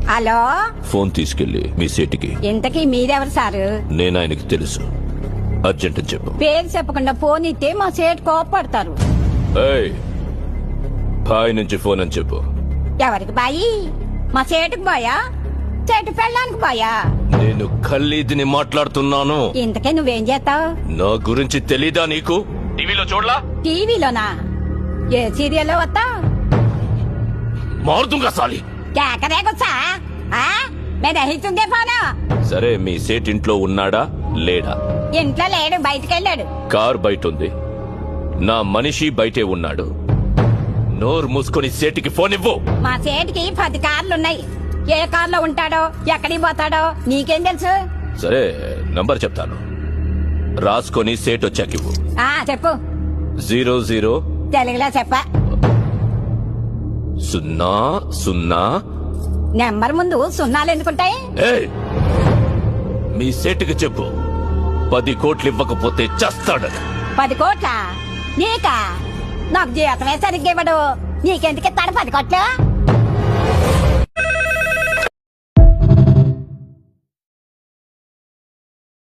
Hello, phone తీసుకెళ్లి మీ సేటికి. ఇంతకీ మీరెవరు సారు? నేను ఆయనకి తెలుసు. అర్జెంట్ అని చెప్పు. పేరు చెప్పకుండా ఫోన్ ఇస్తే మా సేటు కోపడతారు. ఏయ్, బాయ్ నుంచి ఫోన్ అని చెప్పు. ఎవరికి బాయి? మా సేటుకు బాయా, చెట్టు పెళ్ళానికి బాయా? నేను ఖల్లీదిని మాట్లాడుతున్నాను. ఇంతకే నువ్వేం చేస్తావు? నా గురించి తెలీదా నీకు? టీవీలో చూడలా? టీవీలోనా? ఏ సీరియల్లో వస్తా? మారుతుంగా సాలి. కేకరేకొచ్చా? నేను రహిస్తుందే ఫోను. సరే, మీ సేట్ ఇంట్లో ఉన్నాడా లేడా? ఇంట్లో లేడు, బయటకెళ్ళాడు. కార్ బయట ఉంది, నా మనిషి బయటే ఉన్నాడు. నోరు మూసుకొని సేటికి ఫోన్ ఇవ్వు. మా సేటికి 10 కార్లున్నాయి. ఏ కార్లో ఉంటాడో, ఎక్కడికి పోతాడో నీకేం తెలుసు? సరే, నంబర్ చెప్తాను, రాసుకొని సేట్ వచ్చాకివ్వు. చెప్పు. 00 తెలుగులో చెప్ప. 00. నెంబర్ ముందు సున్నాలు ఎందుకుంటాయి? ఏయ్, మీ సేటుకి చెప్పు 10 కోట్లు ఇవ్వకపోతే చస్తాడని. 10 కోట్ల? నీకా? నాకు జీతమే సరిగ్గా ఇవ్వడు. నీకెందుకు ఇస్తాడు 10 కోట్లు?